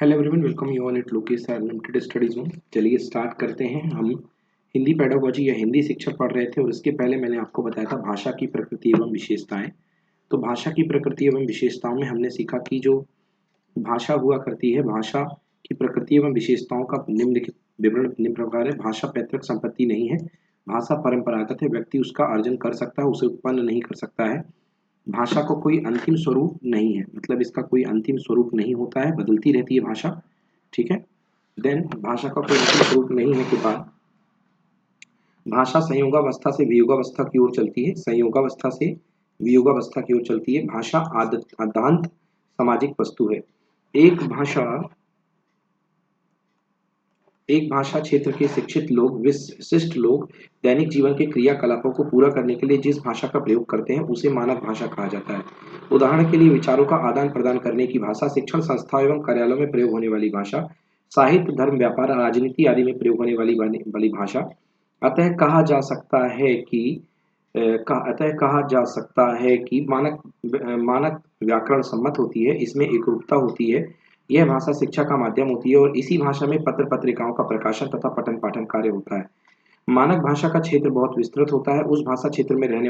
Hello everyone, welcome you all at Lokesh unlimited study zone. चलिए start करते हैं। हम हिंदी पेडागोजी या हिंदी शिक्षा पढ़ रहे थे और इसके पहले मैंने आपको बताया था भाषा की प्रकृति एवं विशेषताएं। तो भाषा की प्रकृति एवं विशेषताओं में हमने सीखा कि जो भाषा हुआ करती है, भाषा की प्रकृति एवं विशेषताओं का निम्नलिखित विवरण निम्न प्रकार है। भाषा पैतृक संपत्ति नहीं है, भाषा परंपरागत है, व्यक्ति उसका अर्जन कर सकता है, उसे उत्पन्न नहीं कर सकता है। भाषा को कोई अंतिम स्वरूप नहीं है, मतलब इसका कोई अंतिम स्वरूप नहीं होता है, बदलती रहती है भाषा। ठीक है। देन भाषा का कोई अंतिम स्वरूप नहीं है के बाद भाषा संयोगावस्था से वियोगावस्था की ओर चलती है, संयोगावस्था से वियोगावस्था की ओर चलती है। भाषा आद्यांत सामाजिक वस्तु है। एक भाषा क्षेत्र के शिक्षित लोग, विशिष्ट लोग दैनिक जीवन के क्रियाकलापों को पूरा करने के लिए जिस भाषा का प्रयोग करते हैं उसे मानक भाषा कहा जाता है। उदाहरण के लिए विचारों का आदान प्रदान करने की भाषा, शिक्षण संस्थाओं एवं कार्यालयों में प्रयोग होने वाली भाषा, साहित्य, धर्म, व्यापार, राजनीति आदि में प्रयोग होने वाली भाषा। अतः कहा जा सकता है कि मानक व्याकरण सम्मत होती है, इसमें एकरूपता होती है। यह भाषा शिक्षा का माध्यम होती है और इसी भाषा में पत्र पत्रिकाओं का प्रकाशन तथा पठन पाठन कार्य होता है। मानक भाषा का क्षेत्र बहुत विस्तृत होता है। उस भाषा क्षेत्र में रहने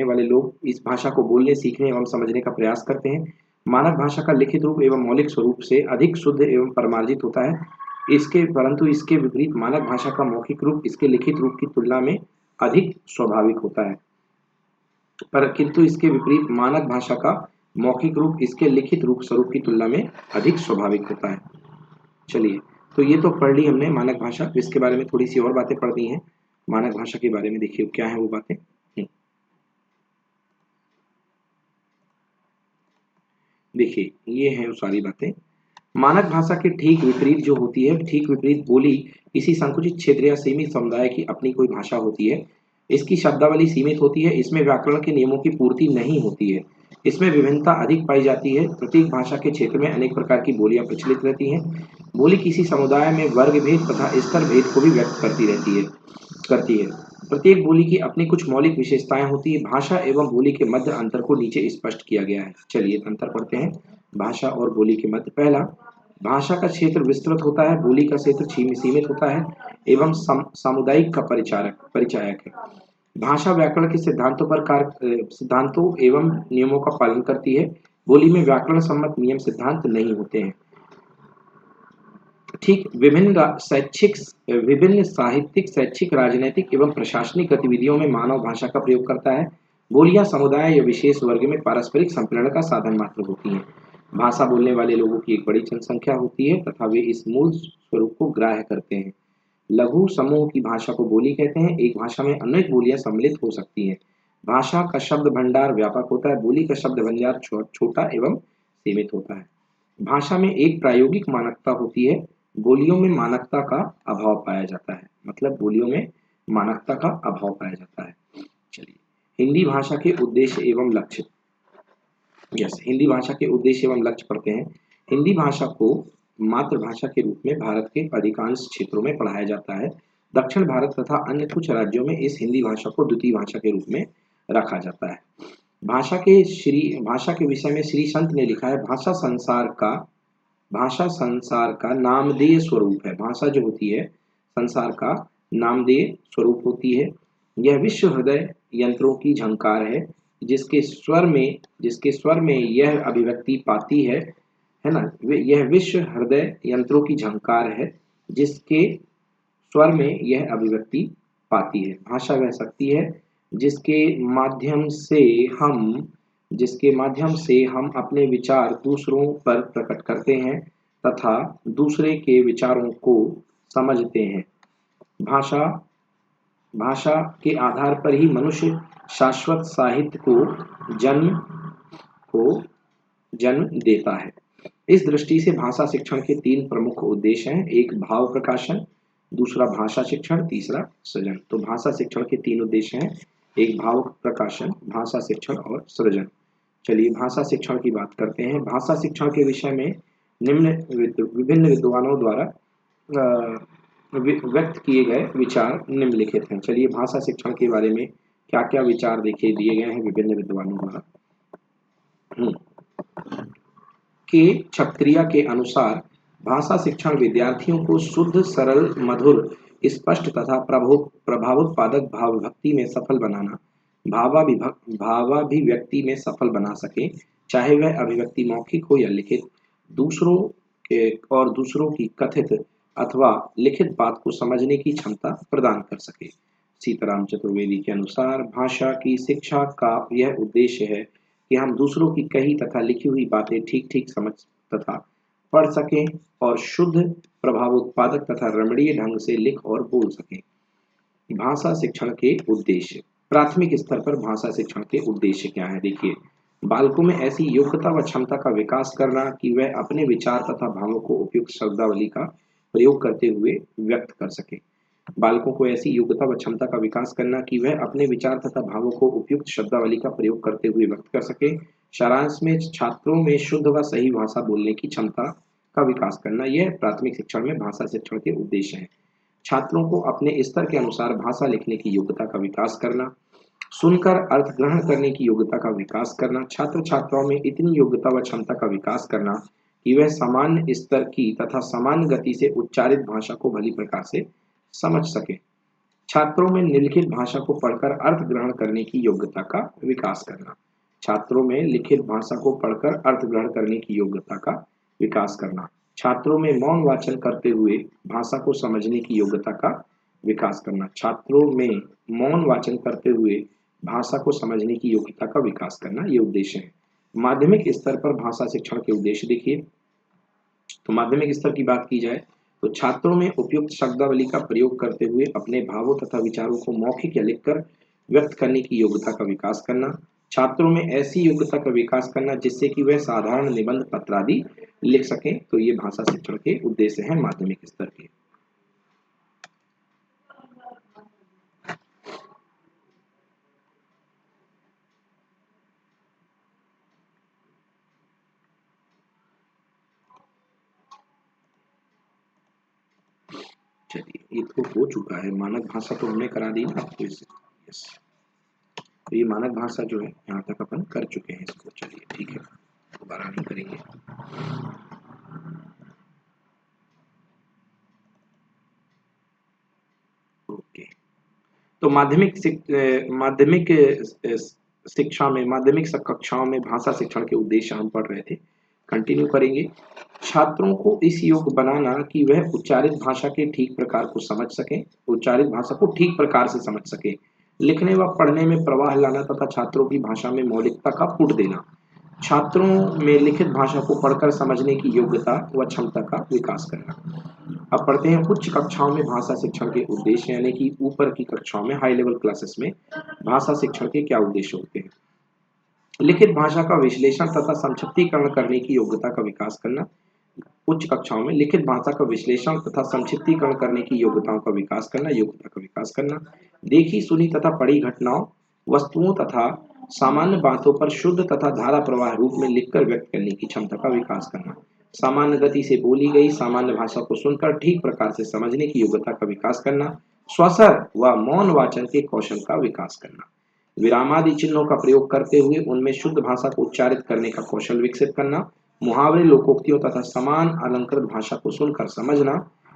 वाले लोग इस भाषा को बोलने, सीखने एवं समझने का प्रयास करते हैं। मानक भाषा का लिखित रूप एवं मौलिक स्वरूप से अधिक शुद्ध एवं परमार्जित होता है। परंतु इसके विपरीत मानक भाषा का मौखिक रूप इसके लिखित रूप की तुलना में अधिक स्वाभाविक होता है। किंतु इसके विपरीत मानक भाषा का मौखिक रूप इसके लिखित रूप स्वरूप की तुलना में अधिक स्वाभाविक होता है। चलिए, तो ये तो पढ़ ली हमने मानक भाषा। इसके बारे में थोड़ी सी और बातें पढ़नी है। मानक भाषा के बारे में देखिए क्या है वो बातें। देखिए, ये है वो सारी बातें। मानक भाषा के ठीक विपरीत जो होती है, ठीक विपरीत बोली किसी संकुचित क्षेत्र या सीमित समुदाय की अपनी कोई भाषा होती है। इसकी शब्दावली सीमित होती है, इसमें व्याकरण के नियमों की पूर्ति नहीं होती है, इसमें विभिन्नता अधिक पाई जाती है। प्रत्येक भाषा के क्षेत्र में अनेक प्रकार की बोलियां प्रचलित रहती हैं। बोली किसी समुदाय में वर्ग भेद तथा स्तर भेद को भी व्यक्त करती है। प्रत्येक बोली की अपनी कुछ मौलिक विशेषताएं होती है। भाषा एवं बोली के मध्य अंतर को नीचे स्पष्ट किया गया है। चलिए अंतर पढ़ते हैं भाषा और बोली के मध्य। पहला, भाषा का क्षेत्र विस्तृत होता है, बोली का क्षेत्र सीमित होता है एवं सामुदायिक का परिचायक है। भाषा व्याकरण के सिद्धांतों एवं नियमों का पालन करती है। बोली में व्याकरण सम्मत नियम सिद्धांत नहीं होते हैं। ठीक विभिन्न साहित्यिक, शैक्षिक, राजनैतिक एवं प्रशासनिक गतिविधियों में मानव भाषा का प्रयोग करता है। बोलियां समुदाय या विशेष वर्ग में पारस्परिक संप्रेरण का साधन मात्र होती हैं। भाषा बोलने वाले लोगों की एक बड़ी जनसंख्या होती है तथा वे इस मूल स्वरूप को ग्राह्य करते हैं। लघु समूह की भाषा को बोली कहते हैं। एक भाषा में अनेक बोलियां सम्मिलित हो सकती हैं। भाषा का शब्द भंडार व्यापक होता है, बोली का शब्द भंडार छोटा एवं सीमित होता है। भाषा में एक प्रायोगिक मानकता होती है, बोलियों में मानकता का अभाव पाया जाता है। मतलब बोलियों में मानकता का अभाव पाया जाता है। चलिए, हिंदी भाषा के उद्देश्य एवं लक्ष्य। हिंदी भाषा के उद्देश्य एवं लक्ष्य पढ़ते हैं। हिंदी भाषा को मातृभाषा के रूप में भारत के अधिकांश क्षेत्रों में पढ़ाया जाता है। दक्षिण भारत तथा अन्य कुछ राज्यों में इस हिंदी भाषा को द्वितीय भाषा के रूप में रखा जाता है। भाषा के विषय में श्री संत ने लिखा है, भाषा संसार का नामधेय स्वरूप है। भाषा जो होती है संसार का नामधेय स्वरूप होती है। यह विश्व हृदय यंत्रों की झंकार है, जिसके स्वर में यह अभिव्यक्ति पाती है ना। यह विश्व हृदय यंत्रों की झंकार है, जिसके स्वर में यह अभिव्यक्ति पाती है। भाषा वह शक्ति है जिसके माध्यम से हम अपने विचार दूसरों पर प्रकट करते हैं तथा दूसरे के विचारों को समझते हैं। भाषा के आधार पर ही मनुष्य शाश्वत साहित्य को जन्म देता है। इस दृष्टि से भाषा शिक्षण के 3 प्रमुख उद्देश्य हैं। एक भाव प्रकाशन, दूसरा भाषा शिक्षण, तीसरा सृजन। तो भाषा शिक्षण के 3 उद्देश्य हैं, एक भाव प्रकाशन, भाषा शिक्षण और सृजन। चलिए भाषा शिक्षण की बात करते हैं। भाषा शिक्षण के विषय में विभिन्न विद्वानों द्वारा व्यक्त किए गए विचार निम्नलिखित हैं। चलिए भाषा शिक्षण के बारे में क्या क्या विचार दिए गए हैं विभिन्न विद्वानों द्वारा। के छक्रिया के अनुसार भाषा शिक्षण विद्यार्थियों को शुद्ध, सरल, मधुर, स्पष्ट तथा प्रभावोत्पादक भाव भक्ति में सफल बनाना, भावाभिव्यक्ति में सफल बना सके, चाहे वह अभिव्यक्ति मौखिक हो या लिखित, दूसरों के और दूसरों की कथित अथवा लिखित बात को समझने की क्षमता प्रदान कर सके। सीताराम चतुर्वेदी के अनुसार भाषा की शिक्षा का यह उद्देश्य है कि हम दूसरों की कही तथा लिखी हुई बातें ठीक ठीक समझ तथा पढ़ सकें और शुद्ध, प्रभावोत्पादक तथा रमणीय ढंग से लिख और बोल सकें। भाषा शिक्षण के उद्देश्य। प्राथमिक स्तर पर भाषा शिक्षण के उद्देश्य क्या है? देखिए, बालकों में ऐसी योग्यता व क्षमता का विकास करना कि वह अपने विचार तथा भावों को उपयुक्त शब्दावली का प्रयोग करते हुए व्यक्त कर सके। बालकों को ऐसी योग्यता व क्षमता का विकास करना कि वह अपने विचार तथा भावों को उपयुक्त शब्दावली का प्रयोग करते हुए व्यक्त कर सके। सारांश में छात्रों में शुद्ध व सही भाषा बोलने की क्षमता का विकास करना, यह प्राथमिक शिक्षण में भाषा शिक्षण के उद्देश्य है। छात्रों को अपने स्तर के अनुसार भाषा लिखने की योग्यता का विकास करना, सुनकर अर्थ ग्रहण करने की योग्यता का विकास करना, छात्र छात्राओं में इतनी योग्यता व क्षमता का विकास करना कि वह सामान्य स्तर की तथा सामान्य गति से उच्चारित भाषा को भली प्रकार से समझ सके। छात्रों में निम्नलिखित भाषा को पढ़कर अर्थ ग्रहण करने की योग्यता का विकास करना। छात्रों में लिखित भाषा को पढ़कर अर्थ ग्रहण करने की योग्यता का विकास करना। छात्रों में मौन वाचन करते हुए भाषा को समझने की योग्यता का विकास करना। छात्रों में मौन वाचन करते हुए भाषा को समझने की योग्यता का विकास करना, ये उद्देश्य है। माध्यमिक स्तर पर भाषा शिक्षण के उद्देश्य देखिए, तो माध्यमिक स्तर की बात की जाए तो छात्रों में उपयुक्त शब्दावली का प्रयोग करते हुए अपने भावों तथा विचारों को मौखिक या लिखकर व्यक्त करने की योग्यता का विकास करना। छात्रों में ऐसी योग्यता का विकास करना जिससे कि वह साधारण निबंध पत्र आदि लिख सकें, तो ये भाषा शिक्षण के उद्देश्य हैं माध्यमिक स्तर के। चलिए, ये तो हो चुका है, मानक भाषा तो हमने करा दी ना आपको इससे। यस, तो ये मानक भाषा जो है यहाँ तक अपन कर चुके हैं इसको। चलिए ठीक है, दोबारा नहीं करेंगे। ओके, तो माध्यमिक शिक्षा में, माध्यमिक कक्षाओं में भाषा शिक्षण के उद्देश्य हम पढ़ रहे थे, कंटिन्यू करेंगे। छात्रों को इस योग्य बनाना कि वह उच्चारित भाषा के ठीक प्रकार को समझ सकें, उच्चारित भाषा को ठीक प्रकार से समझ सके, लिखने व पढ़ने में प्रवाह लाना तथा छात्रों की भाषा में मौलिकता का पुट देना। छात्रों में लिखित भाषा को पढ़कर समझने की योग्यता व क्षमता का विकास करना। अब पढ़ते हैं उच्च कक्षाओं में भाषा शिक्षण के उद्देश्य, यानी कि ऊपर की कक्षाओं में, हाई लेवल क्लासेस में भाषा शिक्षण के क्या उद्देश्य होते हैं। लिखित भाषा का विश्लेषण तथा संक्षिप्तीकरण करने की योग्यता का विकास करना। उच्च कक्षाओं में लिखित भाषा का विश्लेषण तथा संक्षिप्तीकरण करने की योग्यताओं का विकास करना, योग्यता का विकास करना। देखी सुनी तथा पढ़ी घटनाओं, वस्तुओं तथा सामान्य बातों पर शुद्ध तथा धारा प्रवाह रूप में लिखकर व्यक्त करने की क्षमता का विकास करना। सामान्य गति से बोली गई सामान्य भाषा को सुनकर ठीक प्रकार से समझने की योग्यता का विकास करना। स्वसर व मौन वाचन के कौशल का विकास करना। विरामादि चिन्हों का प्रयोग करते हुए उनमें शुद्ध भाषा को उच्चारित करने का कौशल विकसित करना। मुहावरे, लोकोक्तियों तथा समान अलंकृत भाषा को सुनकर समझना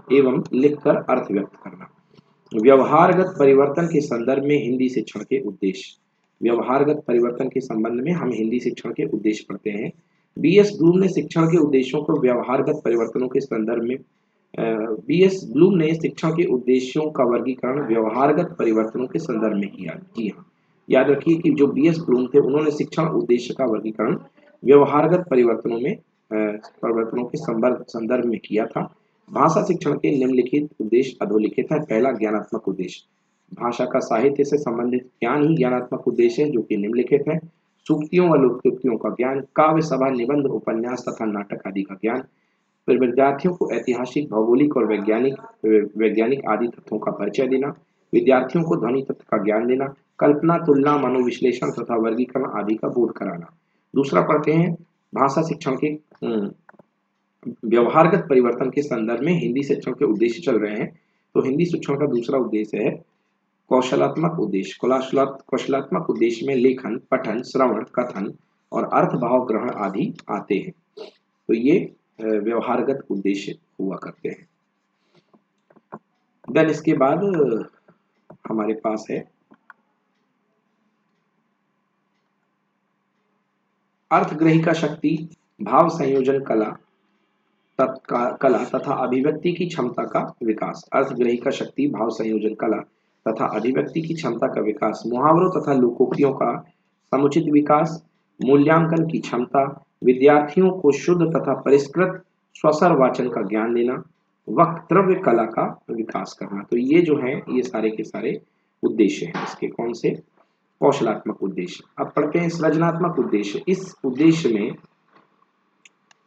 एवं लिखकर अर्थ व्यक्त करना। व्यवहारगत परिवर्तन के संदर्भ में हिंदी शिक्षण के उद्देश्य। व्यवहारगत परिवर्तन के संबंध में हम हिंदी शिक्षण के उद्देश्य पढ़ते हैं। बीएस ब्लूम ने शिक्षण के उद्देश्यों को व्यवहारगत परिवर्तनों के संदर्भ में बीएस ब्लूम ने शिक्षण के उद्देश्यों का वर्गीकरण व्यवहारगत परिवर्तनों के संदर्भ में किया। जी हाँ, याद रखिए कि जो बीएस ब्लूम थे उन्होंने शिक्षण उद्देश्य का वर्गीकरण व्यवहारगत परिवर्तनों के संदर्भ में किया था। भाषा शिक्षण के निम्नलिखित उद्देश्य अधोलिखित है। पहला, ज्ञानात्मक उद्देश्य। भाषा का साहित्य से संबंधित ज्ञान ही ज्ञानात्मक उद्देश्य है, जो कि निम्नलिखित है। सूक्तियों व लोकोक्तियों का ज्ञान, काव्य सभा, निबंध, उपन्यास तथा नाटक आदि का ज्ञान। फिर विद्यार्थियों को ऐतिहासिक, भौगोलिक और वैज्ञानिक आदि तथ्यों का परिचय देना। विद्यार्थियों को ध्वनि तत्व का ज्ञान देना। कल्पना, तुलना, मनोविश्लेषण तथा वर्गीकरण आदि का बोध कराना। दूसरा पढ़ते हैं, भाषा शिक्षण के व्यवहारगत परिवर्तन के संदर्भ में हिंदी शिक्षण के उद्देश्य चल रहे हैं। तो हिंदी शिक्षण का दूसरा उद्देश्य है कौशलात्मक उद्देश्य। कौशलात्मक उद्देश्य में लेखन, पठन, श्रवण, कथन और अर्थ भाव ग्रहण आदि आते हैं। तो ये व्यवहारगत उद्देश्य हुआ करते हैं। देन इसके बाद हमारे पास है अर्थग्रहिका शक्ति, भाव संयोजन कला तथा अभिव्यक्ति की क्षमता का विकास। अर्थग्रहिका शक्ति, भाव संयोजन कला तथा अभिव्यक्ति की क्षमता का विकास, मुहावरों तथा लोकोक्तियों का समुचित विकास, मूल्यांकन की क्षमता, विद्यार्थियों को शुद्ध तथा परिष्कृत स्वसर वाचन का ज्ञान देना, वक्तव्य कला का विकास करना। तो ये जो है ये सारे के सारे उद्देश्य हैं इसके। कौन से? कौशलात्मक उद्देश्य। अब पढ़ते हैं सृजनात्मक उद्देश्य। इस उद्देश्य में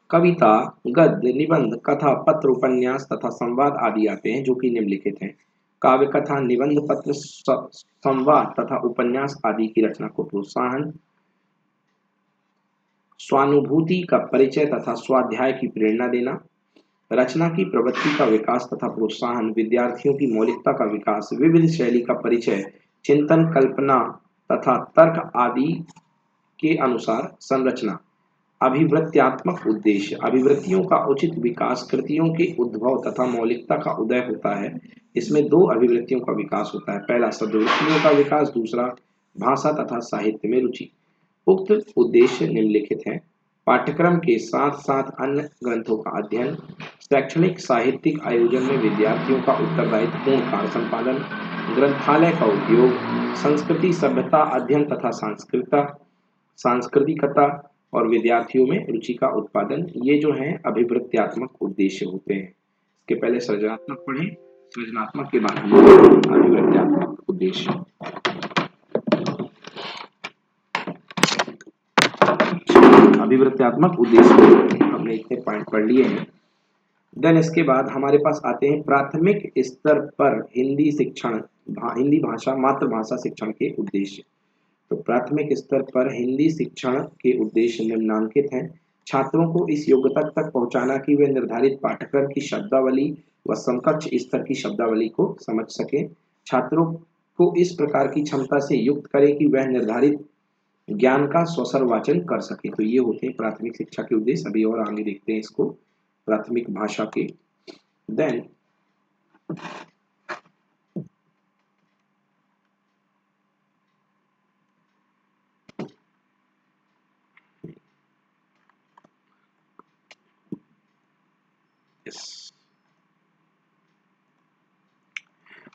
कविता, गद्य, निबंध, कथा, पत्र, उपन्यास तथा संवाद आदि आते हैं जो कि निम्नलिखित हैं। काव्य कथा, निबंध, पत्र, संवाद तथा उपन्यास आदि की रचना को प्रोत्साहन, स्वानुभूति का परिचय तथा स्वाध्याय की प्रेरणा देना, रचना की प्रवृत्ति का विकास तथा प्रोत्साहन, विद्यार्थियों की मौलिकता का विकास, विविध शैली का परिचय, चिंतन, कल्पना तथा तर्क आदि के अनुसार संरचना। अभिवृत्त्यात्मक उद्देश्य, अभिवृत्तियों का उचित विकास, कृतियों के उद्भव तथा मौलिकता का उदय होता है। इसमें दो अभिवृत्तियों का विकास होता है, पहला सद्वृत्तियों का विकास, दूसरा भाषा तथा साहित्य में रुचि। उक्त उद्देश्य निम्नलिखित हैं। पाठ्यक्रम के साथ साथ अन्य ग्रंथों का अध्ययन, शैक्षणिक साहित्यिक आयोजन में विद्यार्थियों का उत्तरदायित्व पूर्ण कार्य संपादन, ग्रंथालय का उपयोग, संस्कृति सभ्यता अध्ययन तथा सांस्कृतिकता और विद्यार्थियों में रुचि का उत्पादन। ये जो है अभिवृत्त्यात्मक उद्देश्य होते हैं। इसके पहले सृजनात्मक पढ़े, सृजनात्मक के बाद हम अभिवृत्त्यात्मक उद्देश्य। अभिवृत्त्यात्मक उद्देश्य हमने इतने पॉइंट पढ़ लिए हैं। देन इसके बाद हमारे पास आते हैं प्राथमिक स्तर पर हिंदी शिक्षण, हिंदी भाषा मातृभाषा शिक्षण के उद्देश्य। तो प्राथमिक स्तर पर हिंदी शिक्षण के उद्देश्य निम्नांकित हैं। छात्रों को इस योग्यता तक पहुंचाना कि वे निर्धारित पाठ्यक्रम की शब्दावली व समकक्ष स्तर की शब्दावली को समझ सकें। छात्रों को इस प्रकार की क्षमता से युक्त करें कि वह निर्धारित ज्ञान का स्वसर वाचन कर सके। तो ये होते हैं प्राथमिक शिक्षा के उद्देश्य। अभी और आगे देखते हैं इसको प्राथमिक भाषा के। देन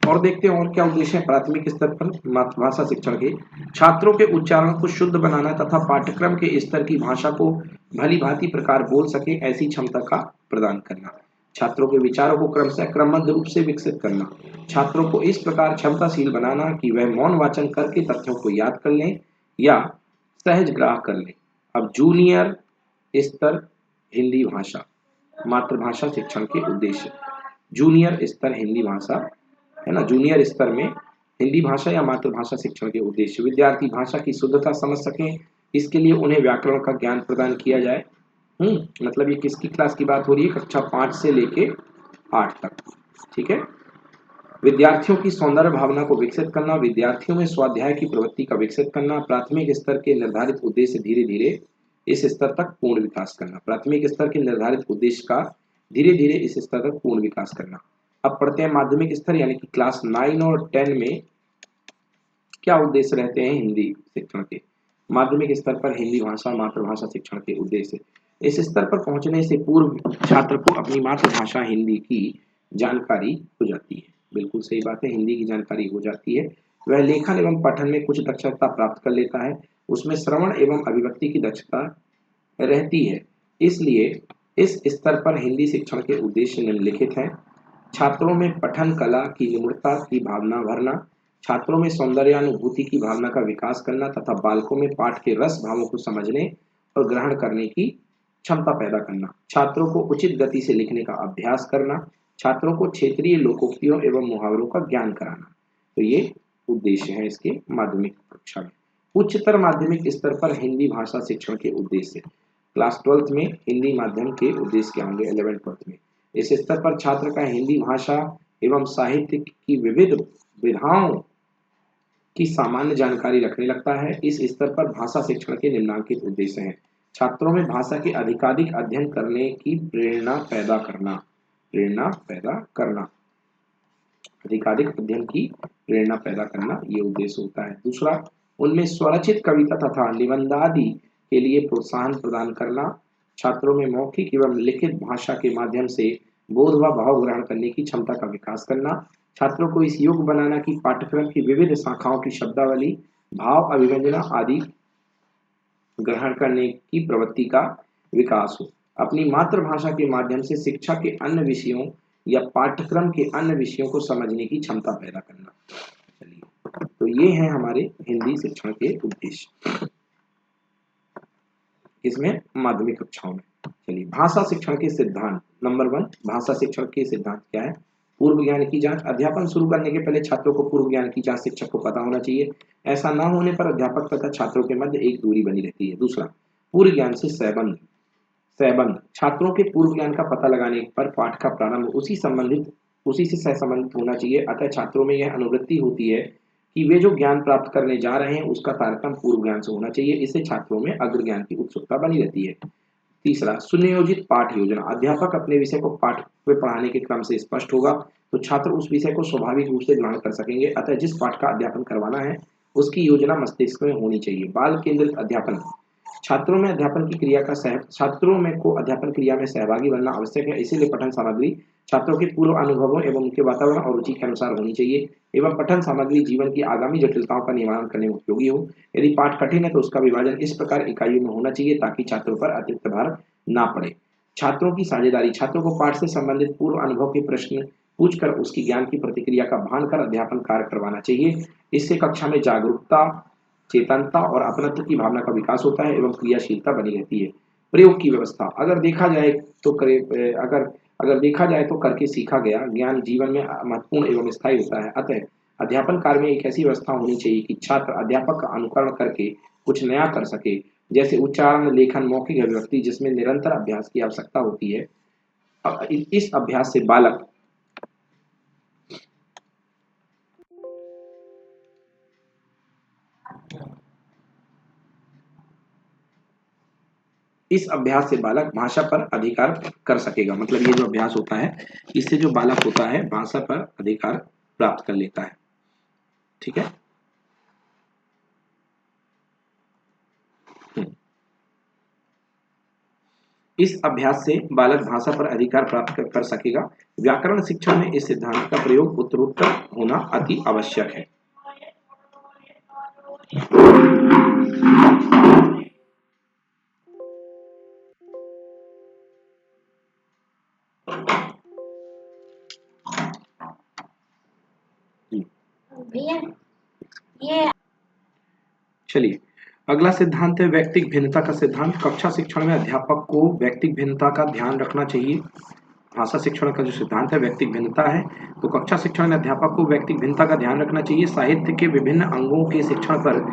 और देखते हैं और क्या उद्देश्य है प्राथमिक स्तर पर मातृभाषा शिक्षण के। छात्रों के उच्चारण को शुद्ध बनाना तथा पाठ्यक्रम के स्तर की भाषा को भली भांति प्रकार बोल सके ऐसी क्षमता का प्रदान करना। छात्रों के विचारों को क्रमशः क्रमबद्ध रूप से विकसित करना। छात्रों को इस प्रकार क्षमताशील बनाना कि वह मौन वाचन करके तथ्यों को याद कर लें या सहज ग्राह कर लें। अब जूनियर स्तर हिंदी भाषा मातृभाषा शिक्षण के उद्देश्य। जूनियर स्तर हिंदी भाषा है ना, जूनियर स्तर में हिंदी भाषा या मातृभाषा शिक्षण के उद्देश्य। विद्यार्थी भाषा की शुद्धता समझ सकें, इसके लिए उन्हें व्याकरण का ज्ञान प्रदान किया जाए। मतलब ये किसकी क्लास की बात हो रही है? कक्षा 5 से लेके 8 तक। ठीक है। विद्यार्थियों की सौंदर्य भावना को विकसित करना, विद्यार्थियों में स्वाध्याय की प्रवृत्ति का विकसित करना, प्राथमिक स्तर के निर्धारित उद्देश्य धीरे धीरे इस स्तर तक पूर्ण विकास करना। प्राथमिक स्तर के निर्धारित उद्देश्य का धीरे धीरे इस स्तर तक पूर्ण विकास करना। अब पढ़ते हैं माध्यमिक स्तर यानी कि क्लास 9 और 10 में क्या उद्देश्य रहते हैं हिंदी शिक्षण के। माध्यमिक स्तर पर हिंदी भाषा मातृभाषा शिक्षण के उद्देश्य। इस स्तर पर पहुंचने से पूर्व छात्र को अपनी मातृभाषा हिंदी की जानकारी हो जाती है। बिल्कुल सही बात है, हिंदी की जानकारी हो जाती है। वह लेखन एवं पठन में कुछ दक्षता प्राप्त कर लेता है। उसमें श्रवण एवं अभिव्यक्ति की दक्षता रहती है। इसलिए इस स्तर पर हिंदी शिक्षण के उद्देश्य निम्नलिखित हैं। छात्रों में पठन कला की निपुणता की भावना भरना, छात्रों में सौंदर्यानुभूति की भावना का विकास करना तथा बालकों में पाठ के रस भावों को समझने और ग्रहण करने की क्षमता पैदा करना। छात्रों को उचित गति से लिखने का अभ्यास करना, छात्रों को क्षेत्रीय लोकोक्तियों एवं मुहावरों का ज्ञान कराना। तो ये उद्देश्य है इसके माध्यमिक कक्षा में। उच्चतर माध्यमिक स्तर पर हिंदी भाषा शिक्षण के उद्देश्य। क्लास 12th में हिंदी माध्यम के उद्देश्य क्या होंगे? 11th 12th में इस स्तर पर छात्र का हिंदी भाषा एवं साहित्य की विविध विधाओं की सामान्य जानकारी रखने लगता है। इस स्तर पर भाषा शिक्षण के निम्नांकित उद्देश्य हैं। छात्रों में भाषा के अधिकाधिक अध्ययन करने की प्रेरणा पैदा करना, अधिकाधिक अध्ययन की प्रेरणा पैदा करना ये उद्देश्य होता है। दूसरा, उनमें स्वरचित कविता तथा निबंधादि के लिए प्रोत्साहन प्रदान करना, छात्रों में मौखिक एवं लिखित भाषा के माध्यम से बोध व भाव ग्रहण करने की क्षमता का विकास करना, छात्रों को इस योग्य बनाना कि पाठ्यक्रम की विविध शाखाओं की शब्दावली, भाव अभिव्यंजना आदि ग्रहण करने की प्रवृत्ति का विकास हो। अपनी मातृभाषा के माध्यम से शिक्षा के अन्य विषयों या पाठ्यक्रम के अन्य विषयों को समझने की क्षमता पैदा करना। चलिए, तो ये हैं हमारे हिंदी शिक्षण के उद्देश्य इसमें माध्यमिक कक्षाओं में। चलिए, भाषा शिक्षण के सिद्धांत। नंबर 1, भाषा शिक्षण के सिद्धांत क्या है? पूर्व ज्ञान की जांच। अध्यापन शुरू करने के पहले छात्रों को पूर्व ज्ञान की जांच शिक्षक को पता होना चाहिए। ऐसा न होने पर अध्यापक तथा छात्रों के मध्य एक दूरी बनी रहती है। दूसरा, पूर्व ज्ञान से सहबंध। छात्रों के पूर्व ज्ञान का पता लगाने पर पाठ का प्रारंभ उसी से सहसंबंधित होना चाहिए। अतः छात्रों में यह अनुवृत्ति होती है कि वे जो ज्ञान प्राप्त करने जा रहे हैं उसका तारतम्य पूर्व ज्ञान से होना चाहिए। इससे छात्रों में अग्र ज्ञान की उत्सुकता बनी रहती है। तीसरा, सुनियोजित पाठ योजना। अध्यापक अपने विषय को पाठ में पढ़ाने के क्रम से स्पष्ट होगा तो छात्र उस विषय को स्वाभाविक रूप से ग्रहण कर सकेंगे। अतः जिस पाठ का अध्यापन करवाना है उसकी योजना मस्तिष्क में होनी चाहिए। बाल केंद्रित अध्यापन। छात्रों में अध्यापन क्रिया में सहभागी बनना आवश्यक है। इसीलिए पठन सामग्री छात्रों के पूर्व अनुभवों एवं उनके वातावरण और रुचि के अनुसार होनी चाहिए एवं पठन सामग्री जीवन की आगामी जटिलताओं का निवारण करने में उपयोगी हो। यदि पाठ कठिन है तो उसका विभाजन इस प्रकार इकाइयों में होना चाहिए ताकि छात्रों पर अतिरिक्त भार ना पड़े। छात्रों की साझेदारी। छात्रों को पाठ से संबंधित पूर्व अनुभव के प्रश्न पूछकर उसकी ज्ञान की प्रतिक्रिया का भान कर अध्यापन कार्य करवाना चाहिए। इससे कक्षा में जागरूकता, चेतनता और अपनत्व की भावना का विकास होता है एवं क्रियाशीलता बनी रहती है। प्रयोग की व्यवस्था। अगर देखा जाए तो करके सीखा गया ज्ञान जीवन में महत्वपूर्ण एवं स्थायी होता है। अतः अध्यापन कार्य में एक ऐसी व्यवस्था होनी चाहिए कि छात्र अध्यापक का अनुकरण करके कुछ नया कर सके, जैसे उच्चारण, लेखन, मौखिक अभिव्यक्ति, जिसमें निरंतर अभ्यास की आवश्यकता होती है। इस अभ्यास से बालक भाषा पर अधिकार कर सकेगा। मतलब ये जो अभ्यास होता है इससे जो बालक होता है भाषा पर अधिकार प्राप्त कर लेता है। ठीक है। इस अभ्यास से बालक भाषा पर अधिकार प्राप्त कर सकेगा। व्याकरण शिक्षण में इस सिद्धांत का प्रयोग उत्तरोत्तर होना अति आवश्यक है। चलिए, अगला सिद्धांत है व्यक्तिक भिन्नता का सिद्धांत। कक्षा शिक्षण में अध्यापक को व्यक्तिक भिन्नता का ध्यान रखना चाहिए। भाषा शिक्षण का जो सिद्धांत है व्यक्तिक भिन्नता है, तो कक्षा शिक्षण में अध्यापक को व्यक्तिक भिन्नता का ध्यान रखना चाहिए। साहित्य के विभिन्न अंगों के शिक्षण पर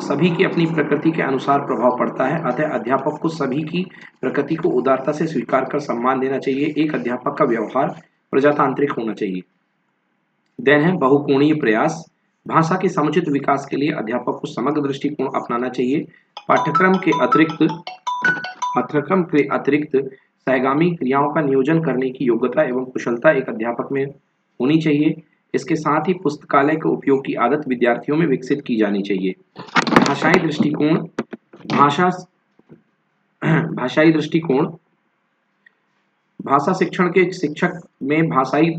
सभी की अपनी प्रकृति के अनुसार प्रभाव पड़ता है। अतः अध्यापक को सभी की प्रकृति को उदारता से स्वीकार कर सम्मान देना चाहिए। एक अध्यापक का व्यवहार प्रजातांत्रिक होना चाहिए। देन है बहुकोणीय प्रयास। भाषा के समुचित विकास के लिए अध्यापक को समग्र दृष्टिकोण अपनाना चाहिए। पाठ्यक्रम के अतिरिक्त सहगामी क्रियाओं का नियोजन करने की योग्यता एवं कुशलता एक अध्यापक में होनी चाहिए। इसके साथ ही पुस्तकालय के उपयोग की आदत विद्यार्थियों में विकसित की जानी चाहिए। भाषाई दृष्टिकोण। भाषा शिक्षण के शिक्षक में भाषाई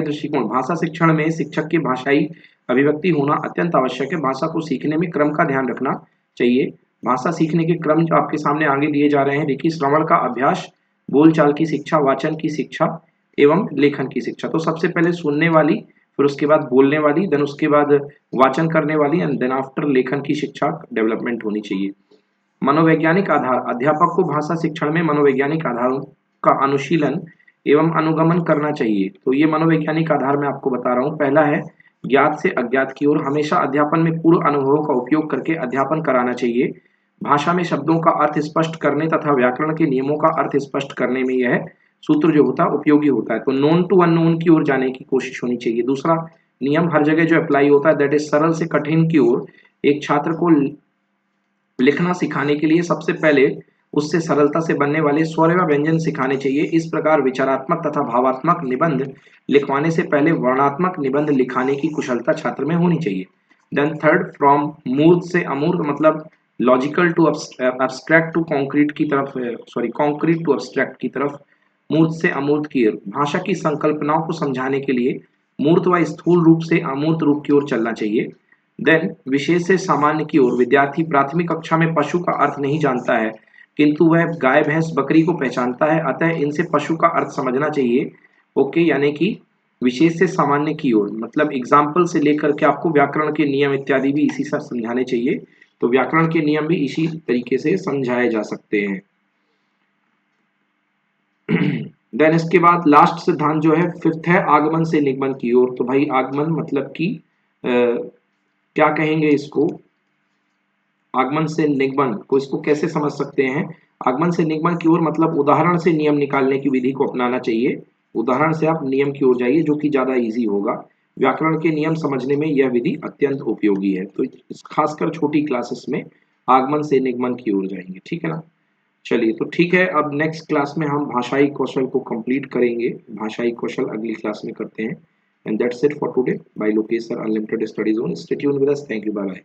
दृष्टिकोण। भाषा शिक्षण में शिक्षक की भाषाई अभिव्यक्ति होना अत्यंत आवश्यक है। भाषा को सीखने में क्रम का ध्यान रखना चाहिए। भाषा सीखने के क्रम जो आपके सामने आगे दिए जा रहे हैं, देखिए, श्रवण का अभ्यास, बोलचाल की शिक्षा, वाचन की शिक्षा एवं लेखन की शिक्षा। तो सबसे पहले सुनने वाली, फिर उसके बाद बोलने वाली, देन उसके बाद वाचन करने वाली एंड देन आफ्टर लेखन की शिक्षा डेवलपमेंट होनी चाहिए। मनोवैज्ञानिक आधार। अध्यापक को भाषा शिक्षण में मनोवैज्ञानिक आधारों का अनुशीलन एवं अनुगमन करना चाहिए। तो ये मनोवैज्ञानिक आधार मैं आपको बता रहा हूँ। पहला है ज्ञात से अज्ञात की ओर। हमेशा अध्यापन में पूर्व अनुभवों का उपयोग करके अध्यापन कराना चाहिए। भाषा में शब्दों का अर्थ स्पष्ट करने तथा व्याकरण के नियमों का अर्थ स्पष्ट करने में यह सूत्र जो होता है उपयोगी होता है। तो नोन टू अननोन की ओर जाने की कोशिश होनी चाहिए। दूसरा नियम हर जगह जो अप्लाई होता है, दैट इज सरल से कठिन की ओर। एक छात्र को लिखना सिखाने के लिए सबसे पहले उससे सरलता से बनने वाले स्वर व व्यंजन सिखाने चाहिए। इस प्रकार विचारात्मक तथा भावात्मक निबंध लिखवाने से पहले वर्णात्मक निबंध लिखाने की कुशलता छात्र में होनी चाहिए। देन थर्ड, फ्रॉम मूर्त से अमूर्त मतलब logical to abstract to concrete की तरफ, सॉरी कॉन्क्रीट टू एब्स्ट्रैक्ट की तरफ, मूर्त से अमूर्त की ओर। भाषा की संकल्पनाओं को समझाने के लिए मूर्त व स्थूल रूप से अमूर्त रूप की ओर चलना चाहिए। देन विशेष से सामान्य की ओर। विद्यार्थी प्राथमिक कक्षा में पशु का अर्थ नहीं जानता है, किंतु वह गाय भैंस बकरी को पहचानता है, अतः इनसे पशु का अर्थ समझना चाहिए। ओके, यानी कि विशेष से सामान्य की ओर मतलब एग्जाम्पल से लेकर के आपको व्याकरण के नियम इत्यादि भी इसी से समझाने चाहिए। तो व्याकरण के नियम भी इसी तरीके से समझाए जा सकते हैं। देन इसके बाद लास्ट सिद्धांत जो है फिफ्थ है आगमन से निगमन की ओर। तो भाई आगमन मतलब कि क्या कहेंगे इसको, आगमन से निगमन को इसको कैसे समझ सकते हैं। आगमन से निगमन की ओर मतलब उदाहरण से नियम निकालने की विधि को अपनाना चाहिए। उदाहरण से आप नियम की ओर जाइए, जो कि ज्यादा इजी होगा। व्याकरण के नियम समझने में यह विधि अत्यंत उपयोगी है। तो खासकर छोटी क्लासेस में आगमन से निगमन की ओर जाएंगे, ठीक है ना। चलिए, तो ठीक है, अब नेक्स्ट क्लास में हम भाषाई कौशल को कंप्लीट करेंगे। भाषाई कौशल अगली क्लास में करते हैं। And that's it for today by Lokesh sir, unlimited study zone. Stay tuned with us. Thank you, bye bye.